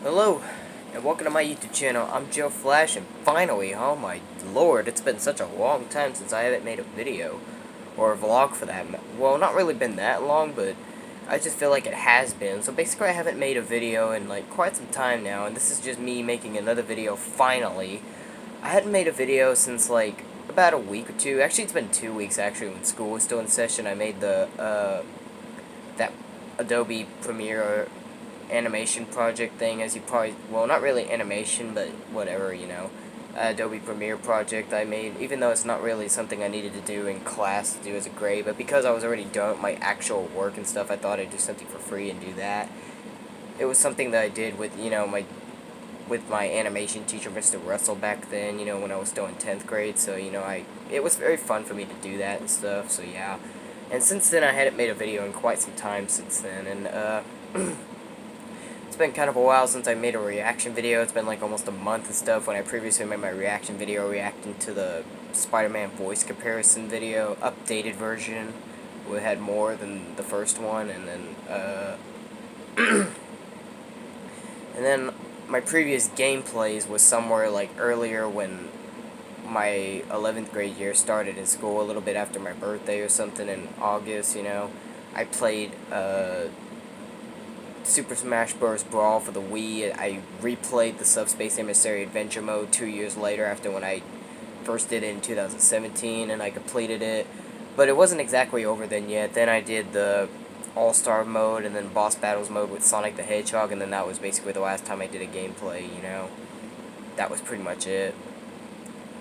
Hello, and welcome to my YouTube channel. I'm Joe Flash, and finally, oh my lord, it's been such a long time since I haven't made a video, or a vlog for that. Well, not really been that long, but I just feel like it has been. So basically, I haven't made a video in like quite some time now, and this is just me making another video finally. I hadn't made a video since like about a week or two. Actually, it's been 2 weeks actually when school was still in session. I made that Adobe Premiere animation project thing, as you probably, well, not really animation, but whatever, Adobe Premiere project I made, even though it's not really something I needed to do in class to do as a grade, but because I was already done with my actual work and stuff, I thought I'd do something for free and do that. It was something that I did with, with my animation teacher, Mr. Russell, back then, when I was still in 10th grade, so, it was very fun for me to do that and stuff, so yeah. And since then, I hadn't made a video in quite some time since then, and, it's been kind of a while since I made a reaction video. It's been like almost a month and stuff when I previously made my reaction video reacting to the Spider-Man voice comparison video, updated version. We had more than the first one, and then, and then my previous gameplays was somewhere like earlier when my 11th grade year started in school, a little bit after my birthday or something in August, I played, Super Smash Bros. Brawl for the Wii. I replayed the Subspace Emissary Adventure Mode 2 years later after when I first did it in 2017, and I completed it. But it wasn't exactly over then yet. Then I did the All-Star Mode and then Boss Battles Mode with Sonic the Hedgehog, and then that was basically the last time I did a gameplay, That was pretty much it.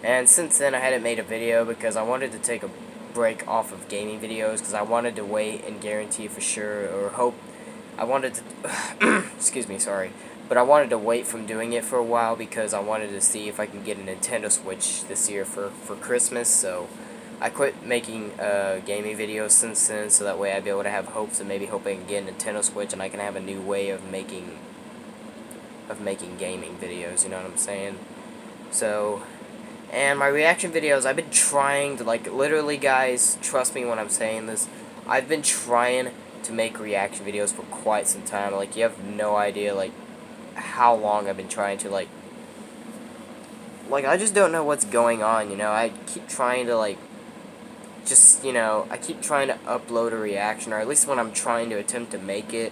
And since then I hadn't made a video because I wanted to take a break off of gaming videos because I wanted to wait and guarantee for sure, or hope I wanted to, excuse me, sorry, but I wanted to wait from doing it for a while because I wanted to see if I can get a Nintendo Switch this year for Christmas, so I quit making gaming videos since then, so that way I'd be able to have hopes and maybe hope I can get a Nintendo Switch and I can have a new way of making gaming videos, you know what I'm saying? So, and my reaction videos, I've been trying to, like, literally, guys, trust me when I'm saying this, I've been trying to make reaction videos for quite some time. Like, you have no idea, like, how long I've been trying to, like, I just don't know what's going on, I keep trying to, like, just, I keep trying to upload a reaction, or at least when I'm trying to attempt to make it,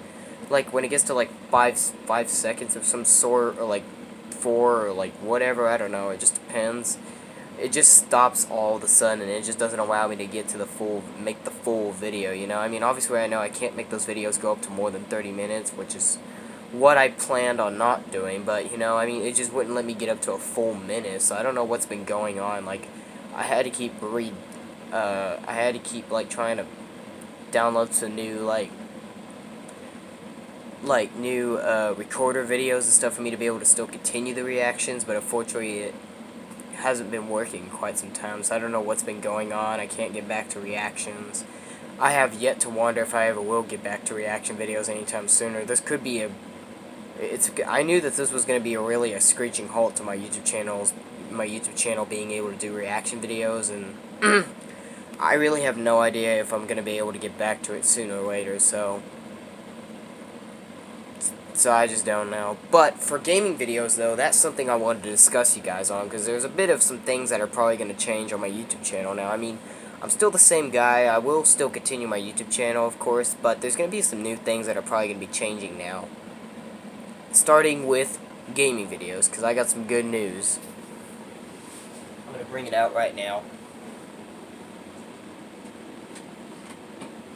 like, when it gets to, like, 5 seconds of some sort, or, like, 4, or, like, whatever, I don't know, it just depends. It just stops all of a sudden, and it just doesn't allow me to get to make the full video, I mean, obviously I know I can't make those videos go up to more than 30 minutes, which is what I planned on not doing, but, I mean, it just wouldn't let me get up to a full minute, so I don't know what's been going on. Like, I had to keep, like, trying to download some new, new recorder videos and stuff for me to be able to still continue the reactions, but unfortunately it hasn't been working quite some time, so I don't know what's been going on. I can't get back to reactions. I have yet to wonder if I ever will get back to reaction videos anytime sooner. This could be I knew that this was going to be a screeching halt to my YouTube channel being able to do reaction videos, and I really have no idea if I'm going to be able to get back to it sooner or later, so I just don't know. But for gaming videos, though, that's something I wanted to discuss you guys on, because there's a bit of some things that are probably going to change on my YouTube channel now. I mean, I'm still the same guy. I will still continue my YouTube channel, of course, but there's going to be some new things that are probably going to be changing now. Starting with gaming videos, because I got some good news. I'm going to bring it out right now.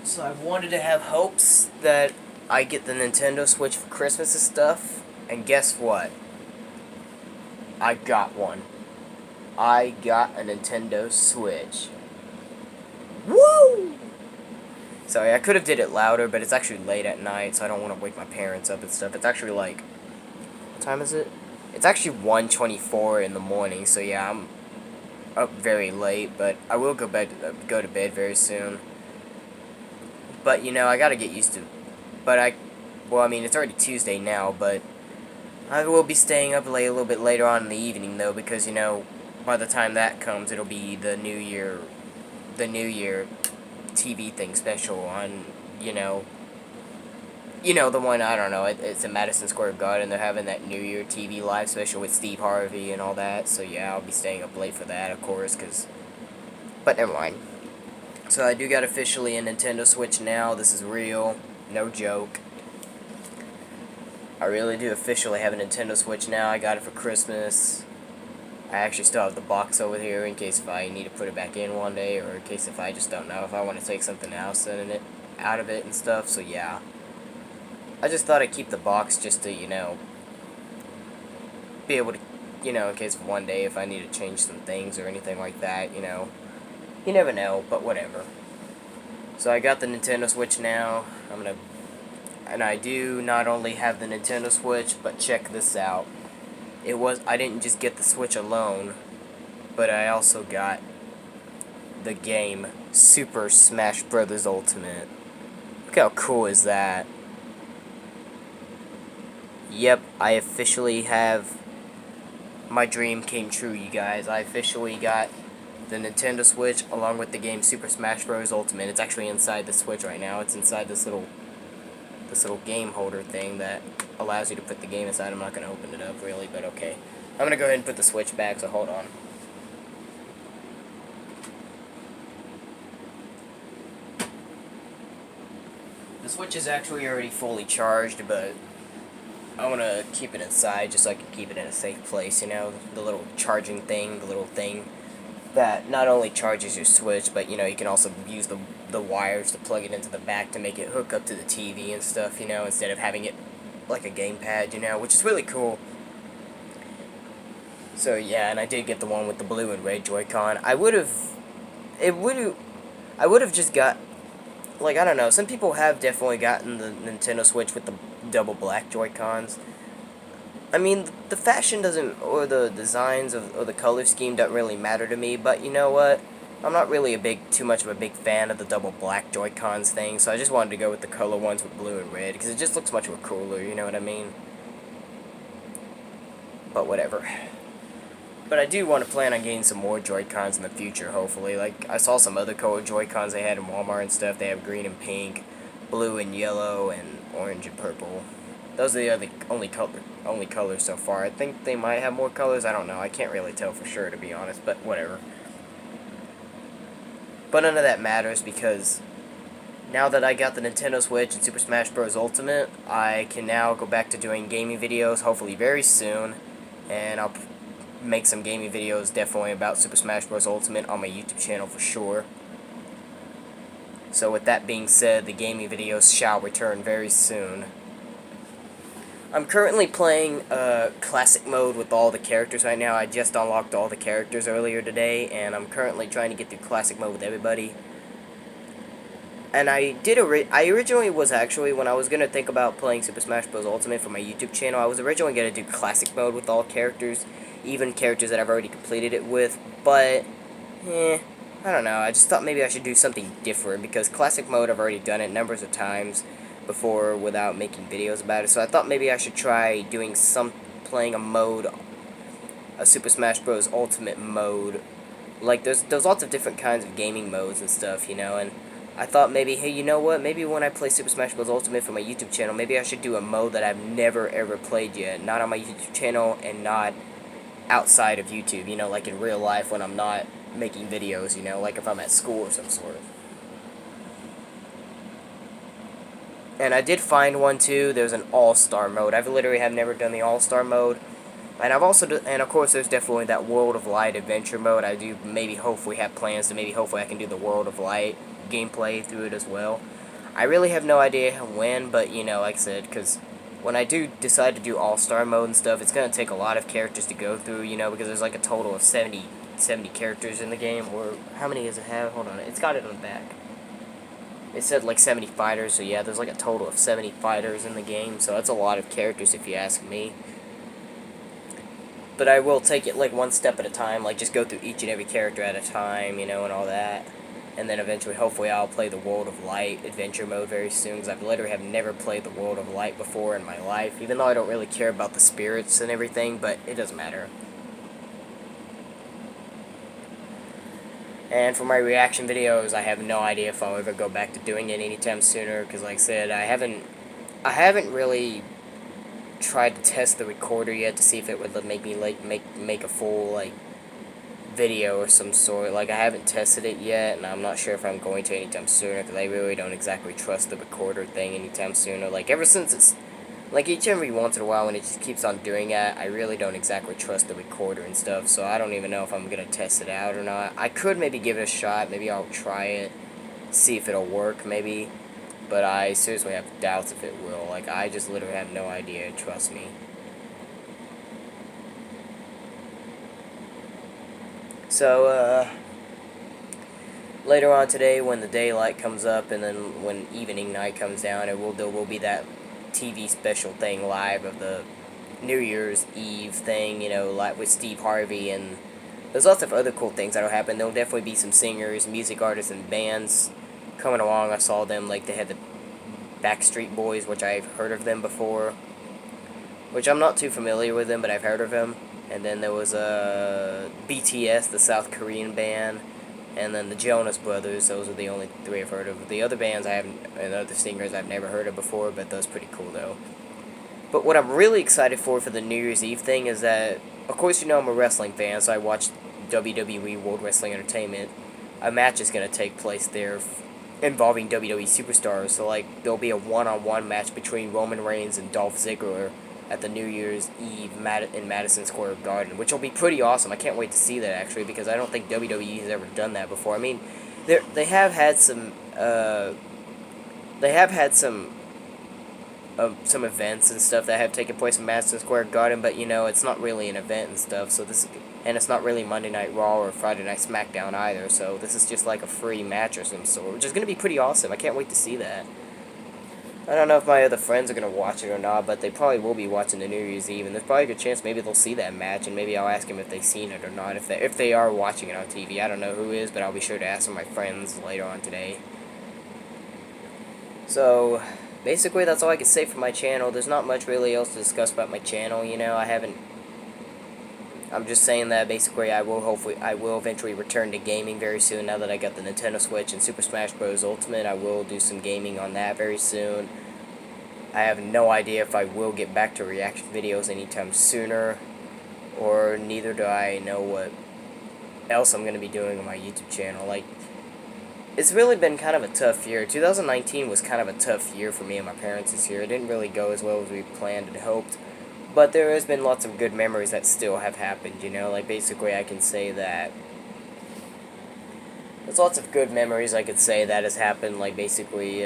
So I wanted to have hopes that I get the Nintendo Switch for Christmas and stuff, and guess what? I got one. I got a Nintendo Switch. Woo! Sorry, I could have did it louder, but it's actually late at night, so I don't want to wake my parents up and stuff. It's actually like, what time is it? It's actually 1:24 in the morning, so yeah, I'm up very late, but I will go to bed very soon. But, I gotta get used to it. But well, I mean, it's already Tuesday now, but I will be staying up late a little bit later on in the evening, though, because, by the time that comes, it'll be the New Year TV thing special on, You know, the one, I don't know, it's in Madison Square Garden. They're having that New Year TV live special with Steve Harvey and all that. So yeah, I'll be staying up late for that, of course, because... But never mind. So I do got officially a Nintendo Switch now. This is real. No joke. I really do officially have a Nintendo Switch now. I got it for Christmas. I actually still have the box over here in case if I need to put it back in one day, or in case if I just don't know if I want to take something else in it, out of it and stuff. So yeah. I just thought I'd keep the box just to, you know, be able to, you know, in case of one day if I need to change some things or anything like that, you know. You never know, but whatever. So I got the Nintendo Switch now. And I do not only have the Nintendo Switch, but check this out. I didn't just get the Switch alone, but I also got the game Super Smash Bros. Ultimate. Look how cool is that? Yep, I officially have... My dream came true, you guys. I officially got the Nintendo Switch along with the game Super Smash Bros. Ultimate. It's actually inside the Switch right now. It's inside this little game holder thing that allows you to put the game inside. I'm not going to open it up, really, but okay. I'm going to go ahead and put the Switch back, so hold on. The Switch is actually already fully charged, but I want to keep it inside just so I can keep it in a safe place, you know? The little charging thing, the little thing that not only charges your Switch, but, you know, you can also use the wires to plug it into the back to make it hook up to the TV and stuff, you know, instead of having it like a gamepad, you know, which is really cool. So, yeah, and I did get the one with the blue and red Joy-Con. I would have just got, like, I don't know, some people have definitely gotten the Nintendo Switch with the double black Joy-Cons. I mean, the fashion doesn't, or the designs or the color scheme doesn't really matter to me, but you know what? I'm not really too much of a big fan of the double black Joy-Cons thing, so I just wanted to go with the color ones with blue and red, because it just looks much more cooler, you know what I mean? But whatever. But I do want to plan on getting some more Joy-Cons in the future, hopefully. Like, I saw some other colored Joy-Cons they had in Walmart and stuff. They have green and pink, blue and yellow, and orange and purple. Those are the only colors so far. I think they might have more colors. I don't know. I can't really tell for sure, to be honest, but whatever. But none of that matters because now that I got the Nintendo Switch and Super Smash Bros. Ultimate, I can now go back to doing gaming videos, hopefully very soon. And I'll make some gaming videos definitely about Super Smash Bros. Ultimate on my YouTube channel for sure. So with that being said, the gaming videos shall return very soon. I'm currently playing classic mode with all the characters right now. I just unlocked all the characters earlier today, and I'm currently trying to get through classic mode with everybody. And I originally was actually, when I was going to think about playing Super Smash Bros. Ultimate for my YouTube channel, I was originally going to do classic mode with all characters, even characters that I've already completed it with, but, I don't know, I just thought maybe I should do something different, because classic mode I've already done it numbers of times before without making videos about it, so I thought maybe I should try playing a Super Smash Bros. Ultimate mode. Like, there's lots of different kinds of gaming modes and stuff, you know, and I thought maybe, hey, you know what, maybe when I play Super Smash Bros. Ultimate for my YouTube channel, maybe I should do a mode that I've never ever played yet, not on my YouTube channel and not outside of YouTube, you know, like in real life when I'm not making videos, you know, like if I'm at school or some sort. And I did find one too. There's an all-star mode. I literally have never done the all-star mode. And I've also and of course there's definitely that World of Light adventure mode. I do hopefully have plans to hopefully I can do the World of Light gameplay through it as well. I really have no idea when, but you know, like I said, because when I do decide to do all-star mode and stuff, it's going to take a lot of characters to go through, you know, because there's like a total of 70 characters in the game. Or how many does it have? Hold on, it's got it on the back. It said like 70 fighters, so yeah, there's like a total of 70 fighters in the game, so that's a lot of characters if you ask me. But I will take it like one step at a time, like just go through each and every character at a time, you know, and all that. And then eventually, hopefully, I'll play the World of Light adventure mode very soon, because I've literally have never played the World of Light before in my life, even though I don't really care about the spirits and everything, but it doesn't matter. And for my reaction videos, I have no idea if I'll ever go back to doing it anytime sooner, because like I said, I haven't I haven't really tried to test the recorder yet to see if it would make me like make a full like video or some sort. Like, I haven't tested it yet, and I'm not sure if I'm going to anytime sooner, because I really don't exactly trust the recorder thing anytime sooner. Like, ever since it's, like, each and every once in a while when it just keeps on doing that, I really don't exactly trust the recorder and stuff, so I don't even know if I'm going to test it out or not. I could maybe give it a shot, maybe I'll try it, see if it'll work, maybe, but I seriously have doubts if it will. Like, I just literally have no idea, trust me. So, later on today, when the daylight comes up and then when evening night comes down, there will be that TV special thing live of the New Year's Eve thing, you know, like with Steve Harvey, and there's lots of other cool things that'll happen. There'll definitely be some singers, music artists, and bands coming along. I saw them, like, they had the Backstreet Boys, which I've heard of them before, which I'm not too familiar with them, but I've heard of them. And then there was BTS, the South Korean band, and then the Jonas Brothers. Those are the only three I've heard of. The other bands I haven't, and other singers I've never heard of before, but those pretty cool though. But what I'm really excited for the New Year's Eve thing is that, of course, you know I'm a wrestling fan, so I watched WWE World Wrestling Entertainment. A match is going to take place there involving WWE superstars. So, like, there'll be a one-on-one match between Roman Reigns and Dolph Ziggler at the New Year's Eve in Madison Square Garden, which will be pretty awesome. I can't wait to see that, actually, because I don't think WWE has ever done that before. I mean, they have had some some events and stuff that have taken place in Madison Square Garden, but, you know, it's not really an event and stuff. So and it's not really Monday Night Raw or Friday Night SmackDown either. So this is just like a free match or some sort, which is gonna be pretty awesome. I can't wait to see that. I don't know if my other friends are going to watch it or not, but they probably will be watching the New Year's Eve, and there's probably a good chance maybe they'll see that match, and maybe I'll ask them if they've seen it or not, if they are watching it on TV. I don't know who is, but I'll be sure to ask some of my friends later on today. So, basically that's all I can say for my channel. There's not much really else to discuss about my channel, you know. I'm just saying that basically I will eventually return to gaming very soon now that I got the Nintendo Switch and Super Smash Bros. Ultimate. I will do some gaming on that very soon. I have no idea if I will get back to reaction videos anytime sooner, or neither do I know what else I'm going to be doing on my YouTube channel. Like, it's really been kind of a tough year. 2019 was kind of a tough year for me and my parents this year. It didn't really go as well as we planned and hoped. But there has been lots of good memories that still have happened, you know? Like, basically, I can say that there's lots of good memories I could say that has happened, like, basically,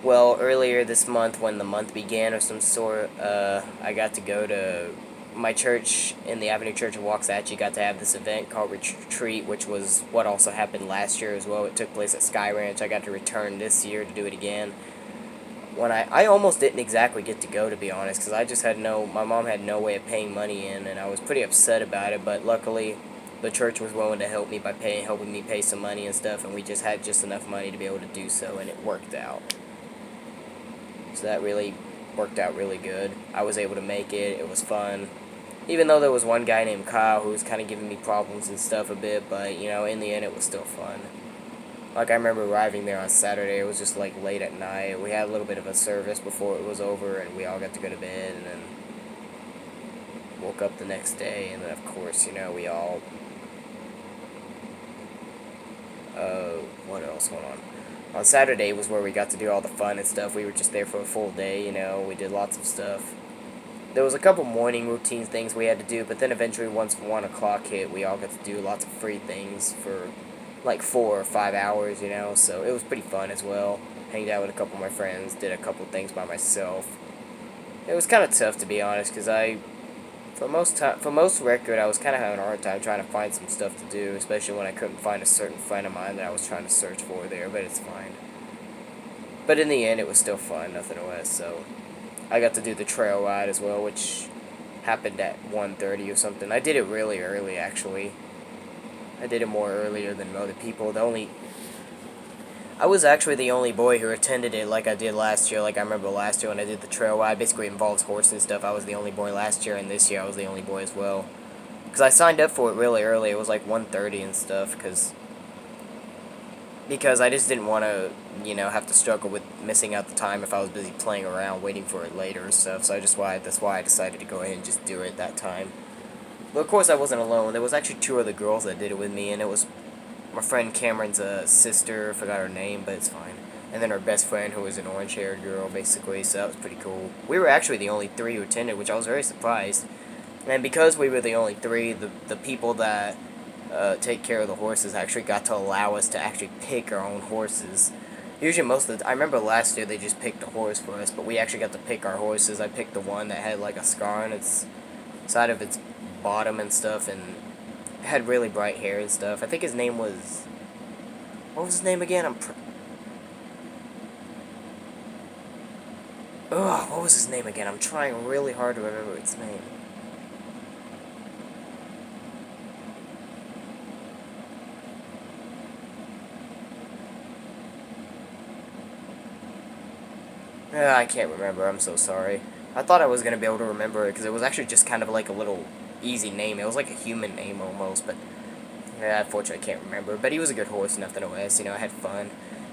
well, earlier this month, when the month began or some sort, I got to go to my church in the Avenue Church of Waxahachie. Got to have this event called Retreat, which was what also happened last year as well. It took place at Sky Ranch. I got to return this year to do it again. When I almost didn't exactly get to go, to be honest, because I just had my mom had no way of paying money in, and I was pretty upset about it, but luckily the church was willing to help me by helping me pay some money and stuff, and we just had just enough money to be able to do so, and it worked out. So that really worked out really good. I was able to make it. It was fun. Even though there was one guy named Kyle who was kind of giving me problems and stuff a bit, but, you know, in the end it was still fun. Like, I remember arriving there on Saturday. It was just, like, late at night. We had a little bit of a service before it was over, and we all got to go to bed, and then woke up the next day, and then, of course, you know, we all... what else went on? On Saturday was where we got to do all the fun and stuff. We were just there for a full day, you know. We did lots of stuff. There was a couple morning routine things we had to do, but then eventually once 1 o'clock hit, we all got to do lots of free things for like 4 or 5 hours, you know, so it was pretty fun as well. Hanged out with a couple of my friends, did a couple things by myself. It was kind of tough, to be honest, because for most record, I was kind of having a hard time trying to find some stuff to do, especially when I couldn't find a certain friend of mine that I was trying to search for there, but it's fine. But in the end, it was still fun, nonetheless, so I got to do the trail ride as well, which happened at 1:30 or something. I did it really early, actually. I did it more earlier than other people. I was actually the only boy who attended it like I did last year. Like, I remember last year when I did the trail ride, basically it involves horse and stuff. I was the only boy last year, and this year I was the only boy as well. Because I signed up for it really early. It was like 1:30 and stuff, because because I just didn't want to, have to struggle with missing out the time if I was busy playing around waiting for it later and stuff. So that's why I decided to go ahead and just do it that time. But of course I wasn't alone. There was actually two other girls that did it with me, and it was my friend Cameron's sister. I forgot her name, but it's fine. And then her best friend, who was an orange-haired girl, basically. So that was pretty cool. We were actually the only three who attended, which I was very surprised. And because we were the only three, the people that take care of the horses actually got to allow us to actually pick our own horses. Usually most of the I remember last year they just picked a horse for us, but we actually got to pick our horses. I picked the one that had like a scar on its side of its bottom and stuff, and had really bright hair and stuff. I think his name was... What was his name again? Ugh, what was his name again? I'm trying really hard to remember its name. I can't remember. I'm so sorry. I thought I was going to be able to remember it, because it was actually just kind of like a little easy name. It was like a human name almost, but yeah, unfortunately I can't remember. But he was a good horse, nevertheless. I had fun.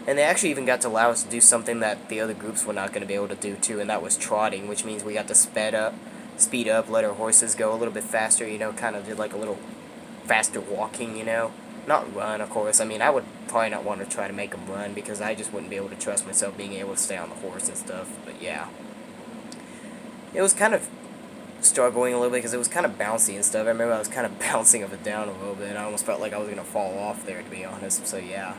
And they actually even got to allow us to do something that the other groups were not going to be able to do too, and that was trotting, which means we got to speed up, let our horses go a little bit faster, kind of did like a little faster walking. Not run, of course. I mean, I would probably not want to try to make them run, because I just wouldn't be able to trust myself being able to stay on the horse and stuff, but yeah. It was kind of struggling a little bit, because it was kind of bouncy and stuff. I remember I was kind of bouncing up and down a little bit, and I almost felt like I was going to fall off there, to be honest, so yeah.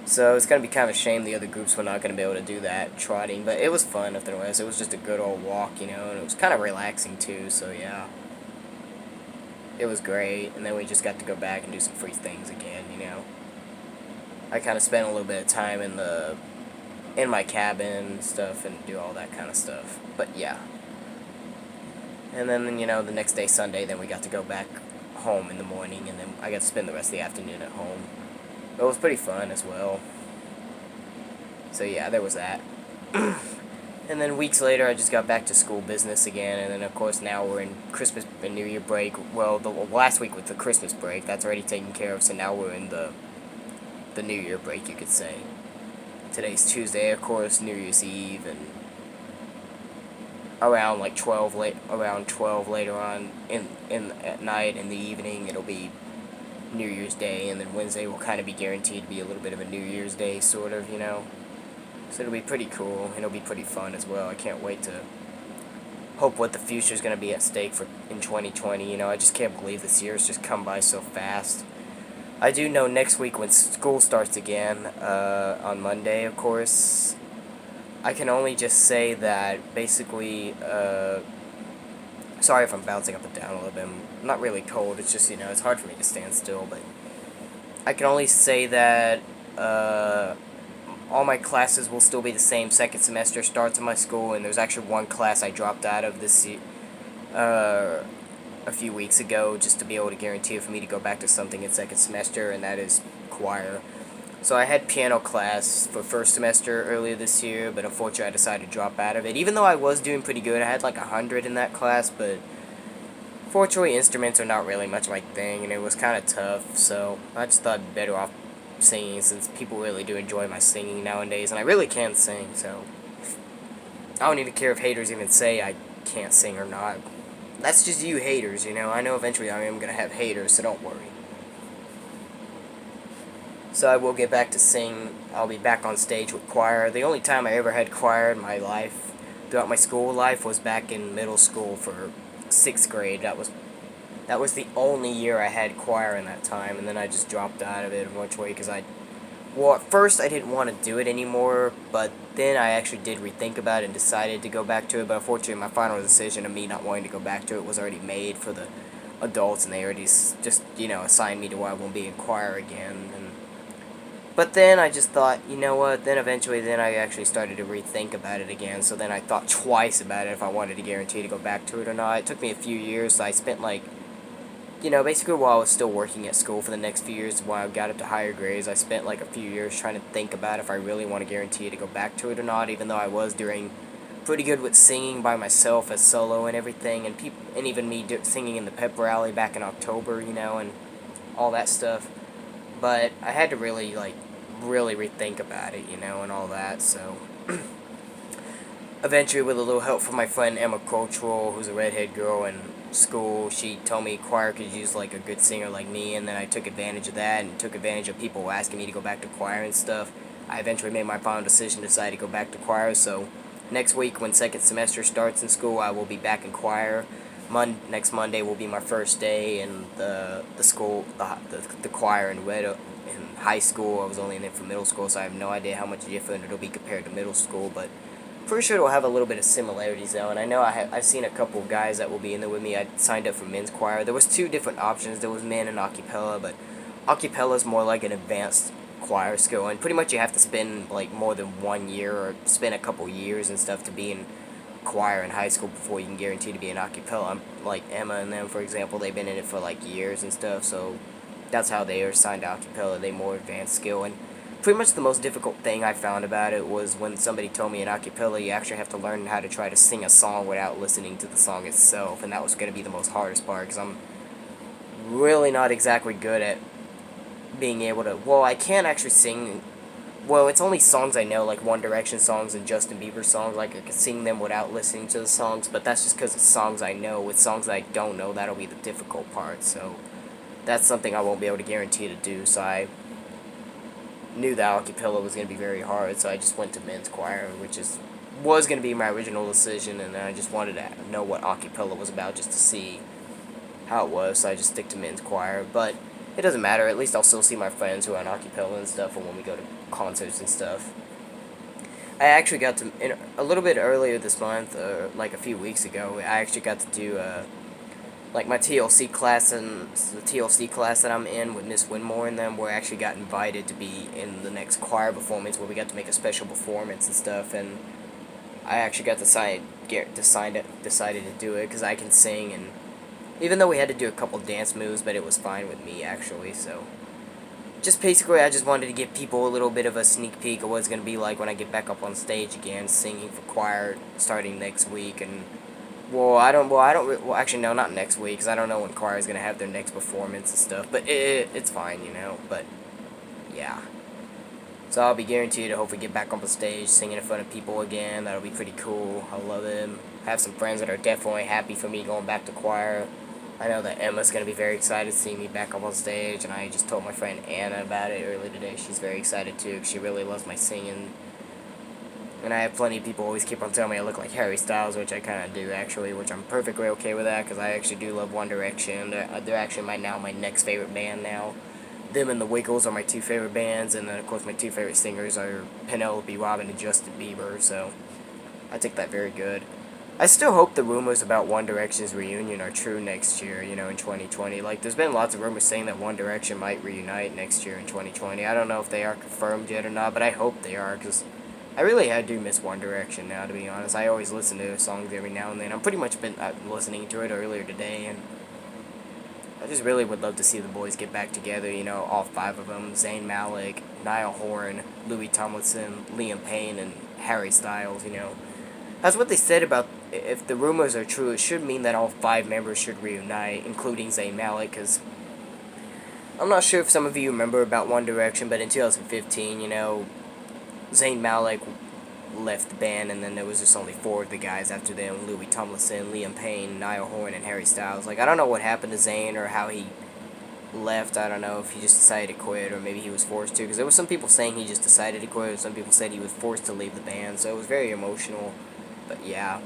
So it's going to be kind of a shame the other groups were not going to be able to do that, trotting, but it was fun otherwise. It was just a good old walk, and it was kind of relaxing too, so yeah. It was great, and then we just got to go back and do some free things again, I kind of spent a little bit of time in my cabin and stuff, and do all that kind of stuff, but yeah. And then, the next day, Sunday, then we got to go back home in the morning, and then I got to spend the rest of the afternoon at home. It was pretty fun as well. So yeah, there was that. And then weeks later, I just got back to school business again, and then of course now we're in Christmas and New Year break. Well, the last week was the Christmas break. That's already taken care of, so now we're in the New Year break, you could say. Today's Tuesday, of course, New Year's Eve, and around 12 later on at night in the evening, it'll be New Year's Day, and then Wednesday will kind of be guaranteed to be a little bit of a New Year's Day, sort of, So it'll be pretty cool, and it'll be pretty fun as well. I can't wait to hope what the future is going to be at stake in 2020. I just can't believe this year has just come by so fast. I do know next week when school starts again, on Monday, of course, I can only just say that basically, sorry if I'm bouncing up and down a little bit. I'm not really cold, it's just, it's hard for me to stand still, but I can only say that all my classes will still be the same. Second semester starts in my school, and there's actually one class I dropped out of this a few weeks ago, just to be able to guarantee it for me to go back to something in second semester, and that is choir. So I had piano class for first semester earlier this year, but unfortunately I decided to drop out of it. Even though I was doing pretty good, I had like 100 in that class, but fortunately instruments are not really much my thing, and it was kind of tough, so I just thought I'd be better off singing, since people really do enjoy my singing nowadays, and I really can sing, so I don't even care if haters even say I can't sing or not. That's just you haters, I know eventually I am going to have haters, so don't worry. So I will get back to sing. I'll be back on stage with choir. The only time I ever had choir in my life, throughout my school life, was back in middle school for 6th grade. That was the only year I had choir in that time, and then I just dropped out of it eventually, because well, at first I didn't want to do it anymore, but then I actually did rethink about it and decided to go back to it, but unfortunately my final decision of me not wanting to go back to it was already made for the adults, and they already just, assigned me to where I won't be in choir again. But then I just thought, you know what, then eventually I actually started to rethink about it again, so then I thought twice about it if I wanted to guarantee to go back to it or not. It took me a few years, so I spent basically while I was still working at school for the next few years, while I got up to higher grades, I spent a few years trying to think about if I really want to guarantee to go back to it or not, even though I was doing pretty good with singing by myself as solo and everything, and even me singing in the pep rally back in October, and all that stuff. but I had to really, like, really rethink about it, you know, and all that, so eventually, with a little help from my friend Emma Cultural, who's a redhead girl in school, she told me choir could use like a good singer like me, and then I took advantage of that and took advantage of people asking me to go back to choir and stuff. I eventually made my final decision, decided to go back to choir, so next week when second semester starts in school, I will be back in choir. Next Monday will be my first day in the school, the choir in high school. I was only in it for middle school, so I have no idea how much different it'll be compared to middle school, but pretty sure it'll have a little bit of similarities though, and I know I've seen a couple of guys that will be in there with me. I signed up for men's choir. There was two different options. There was men and acapella, but acapella is more like an advanced choir skill, and pretty much you have to spend like more than 1 year or spend a couple years and stuff to be in choir in high school before you can guarantee to be an acapella. Like Emma and them, for example, they've been in it for like years and stuff, so that's how they are signed to acapella. They more advanced skill, and pretty much the most difficult thing I found about it was when somebody told me in acapella you actually have to learn how to try to sing a song without listening to the song itself, and that was going to be the most hardest part because I'm really not exactly good at being able to, well, I can't actually sing, well, it's only songs I know, like One Direction songs and Justin Bieber songs, like I can sing them without listening to the songs, but that's just because it's songs I know. With songs I don't know, that'll be the difficult part, so that's something I won't be able to guarantee to do, so I knew that acapella was going to be very hard, so I just went to men's choir, which was going to be my original decision, and I just wanted to know what acapella was about just to see how it was, so I just stick to men's choir, but it doesn't matter. At least I'll still see my friends who are in acapella and stuff, or when we go to concerts and stuff. I actually got to, a little bit earlier this month, or like a few weeks ago, I actually got to do like my TLC class, and the TLC class that I'm in with Miss Winmore and them, we actually got invited to be in the next choir performance where we got to make a special performance and stuff, and I actually got decided to do it because I can sing, and even though we had to do a couple dance moves, but it was fine with me actually, so just basically I just wanted to give people a little bit of a sneak peek of what it's going to be like when I get back up on stage again singing for choir starting next week. And well, actually, no, not next week, because I don't know when choir is going to have their next performance and stuff, but it's fine, you know, but, yeah. So I'll be guaranteed to hopefully get back on the stage, singing in front of people again. That'll be pretty cool. I love it. I have some friends that are definitely happy for me going back to choir. I know that Emma's going to be very excited to see me back up on stage, and I just told my friend Anna about it earlier today. She's very excited, too, because she really loves my singing. And I have plenty of people always keep on telling me I look like Harry Styles, which I kind of do, actually, which I'm perfectly okay with that, because I actually do love One Direction. They're actually my next favorite band now. Them and the Wiggles are my two favorite bands, and then, of course, my two favorite singers are Penelope Robin and Justin Bieber, so I take that very good. I still hope the rumors about One Direction's reunion are true next year, you know, in 2020. Like, there's been lots of rumors saying that One Direction might reunite next year in 2020. I don't know if they are confirmed yet or not, but I hope they are, because I do miss One Direction now, to be honest. I always listen to their songs every now and then. I'm pretty much been listening to it earlier today, and I just really would love to see the boys get back together, you know, all five of them. Zayn Malik, Niall Horan, Louis Tomlinson, Liam Payne, and Harry Styles, you know. That's what they said about, if the rumors are true, it should mean that all five members should reunite, including Zayn Malik, because I'm not sure if some of you remember about One Direction, but in 2015, you know, Zayn Malik left the band, and then there was just only four of the guys after them: Louis Tomlinson, Liam Payne, Niall Horan, and Harry Styles. Like, I don't know what happened to Zayn or how he left. I don't know if he just decided to quit or maybe he was forced to, because there were some people saying he just decided to quit, some people said he was forced to leave the band, so it was very emotional. But yeah.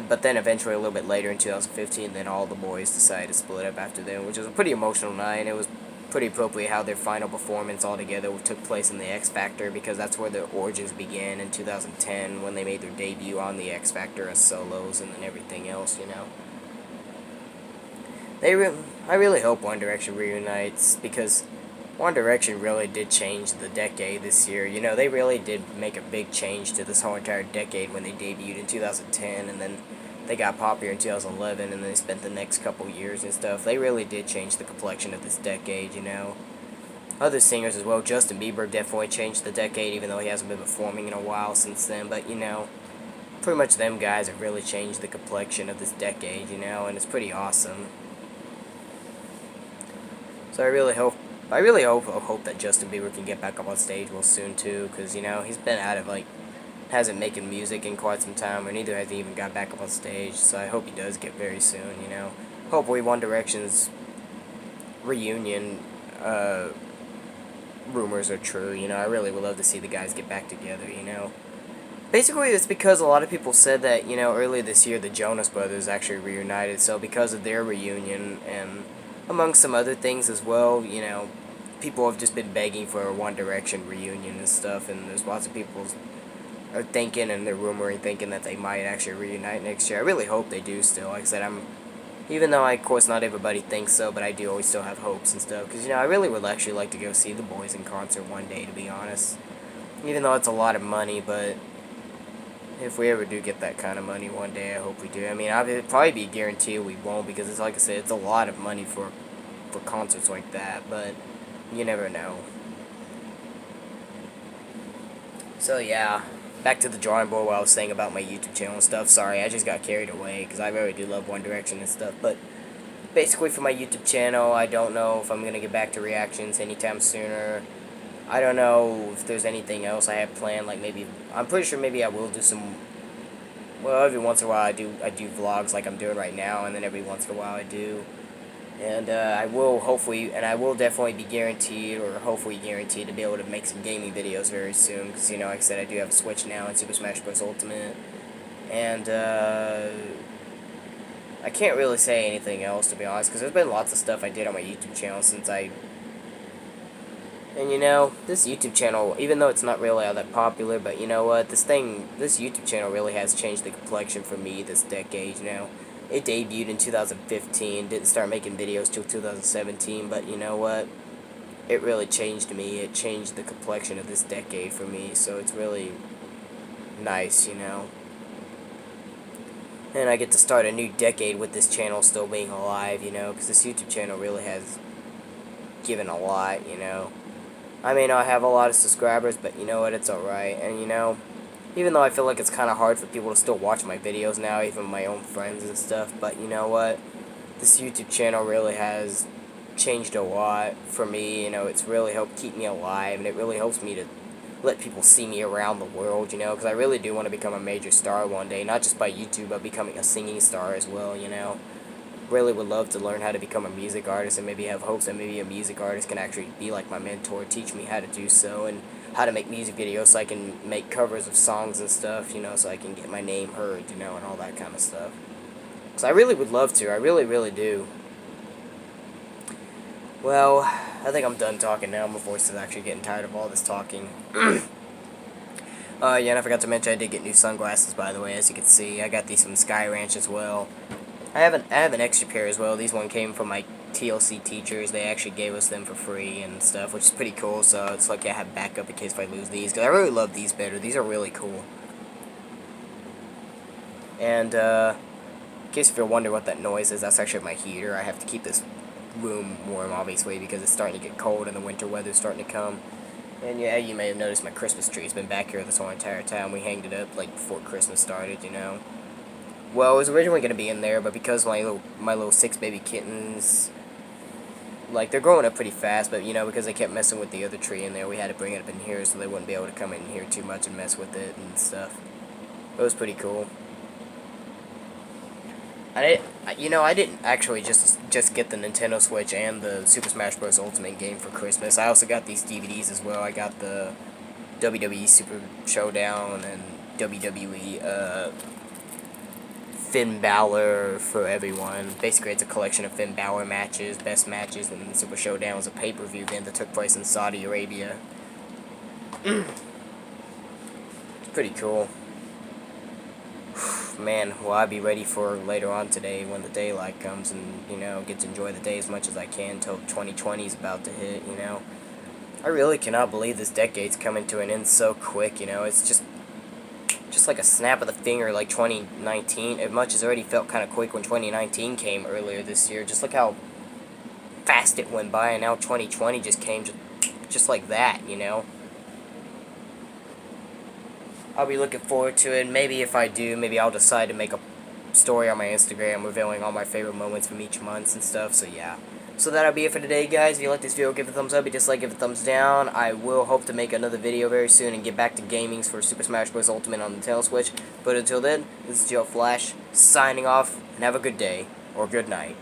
But then eventually, a little bit later in 2015, then all the boys decided to split up after them, which was a pretty emotional night. It was pretty appropriate how their final performance altogether took place in the X Factor, because that's where their origins began in 2010 when they made their debut on the X Factor as solos and then everything else, you know. I really hope One Direction reunites, because One Direction really did change the decade this year. You know, they really did make a big change to this whole entire decade when they debuted in 2010, and then they got popular in 2011, and then they spent the next couple years and stuff. They really did change the complexion of this decade, you know. Other singers as well. Justin Bieber definitely changed the decade, even though he hasn't been performing in a while since then. But, you know, pretty much them guys have really changed the complexion of this decade, you know, and it's pretty awesome. So I really hope But I really hope that Justin Bieber can get back up on stage real soon too, because you know he's been out of like hasn't making music in quite some time, or neither has he even got back up on stage. So I hope he does get very soon. You know, hopefully One Direction's reunion rumors are true. You know, I really would love to see the guys get back together. You know. Basically, it's because a lot of people said that, you know, earlier this year the Jonas Brothers actually reunited, so because of their reunion, and among some other things as well, you know, people have just been begging for a One Direction reunion and stuff, and there's lots of people are thinking, and they're rumoring, thinking that they might actually reunite next year. I really hope they do still. Like I said, even though, of course, not everybody thinks so, but I do always still have hopes and stuff, because, you know, I really would actually like to go see the boys in concert one day, to be honest. Even though it's a lot of money, but if we ever do get that kind of money one day, I hope we do. I mean, it'd probably be guaranteed we won't, because it's like I said, it's a lot of money for concerts like that, but you never know. So yeah, back to the drawing board, what I was saying about my YouTube channel and stuff. Sorry, I just got carried away, because I really do love One Direction and stuff, but basically for my YouTube channel, I don't know if I'm going to get back to reactions anytime sooner. I don't know if there's anything else I have planned, like maybe, I'm pretty sure maybe I will do some, well, every once in a while I do vlogs like I'm doing right now, and then every once in a while I do, and I will hopefully, and I will definitely be guaranteed, or hopefully guaranteed, to be able to make some gaming videos very soon, because, you know, like I said, I do have a Switch now and Super Smash Bros. Ultimate, and, I can't really say anything else, to be honest, because there's been lots of stuff I did on my YouTube channel since and you know, this YouTube channel, even though it's not really all that popular, but you know what, this YouTube channel really has changed the complexion for me this decade, you know. It debuted in 2015, didn't start making videos till 2017, but you know what, it really changed me, it changed the complexion of this decade for me, so it's really nice, you know. And I get to start a new decade with this channel still being alive, you know, because this YouTube channel really has given a lot, you know. I may not have a lot of subscribers, but you know what, it's alright. And you know, even though I feel like it's kind of hard for people to still watch my videos now, even my own friends and stuff, but you know what, this YouTube channel really has changed a lot for me. You know, it's really helped keep me alive, and it really helps me to let people see me around the world, you know, because I really do want to become a major star one day, not just by YouTube, but becoming a singing star as well, you know. Really would love to learn how to become a music artist, and maybe have hopes that maybe a music artist can actually be like my mentor, teach me how to do so, and how to make music videos so I can make covers of songs and stuff, you know, so I can get my name heard, you know, and all that kind of stuff. Because I really would love to, I really, really do. Well, I think I'm done talking now. My voice is actually getting tired of all this talking. Yeah, and I forgot to mention I did get new sunglasses, by the way, as you can see. I got these from Sky Ranch as well. I have an extra pair as well. These one came from my TLC teachers. They actually gave us them for free and stuff, which is pretty cool. So it's like I have backup in case if I lose these, because I really love these better. These are really cool. And in case if you're wondering what that noise is, that's actually my heater. I have to keep this room warm, obviously, because it's starting to get cold and the winter weather's starting to come. And yeah, you may have noticed my Christmas tree's been back here this whole entire time. We hanged it up like before Christmas started, you know. Well, it was originally going to be in there, but because my little 6 baby kittens, like, they're growing up pretty fast, but, you know, because they kept messing with the other tree in there, we had to bring it up in here so they wouldn't be able to come in here too much and mess with it and stuff. It was pretty cool. I didn't actually just get the Nintendo Switch and the Super Smash Bros. Ultimate game for Christmas. I also got these DVDs as well. I got the WWE Super Showdown and WWE, Finn Balor for everyone. Basically, it's a collection of Finn Balor matches, best matches, and the Super Showdown was a pay-per-view event that took place in Saudi Arabia. It's pretty cool. Man, will I be ready for later on today when the daylight comes and, you know, get to enjoy the day as much as I can until 2020 is about to hit, you know. I really cannot believe this decade's coming to an end so quick, you know. It's just like a snap of the finger, like 2019. As much as it already felt kind of quick when 2019 came earlier this year. Just look how fast it went by, and now 2020 just came just like that, you know. I'll be looking forward to it. Maybe if I do, maybe I'll decide to make a story on my Instagram revealing all my favorite moments from each month and stuff. So yeah, So that'll be it for today, guys. If you like this video, give it a thumbs up. If you dislike, give it a thumbs down. I will hope to make another video very soon and get back to gamings for Super Smash Bros. Ultimate on the Nintendo Switch. But until then, this is Joe Flash signing off, and have a good day or good night.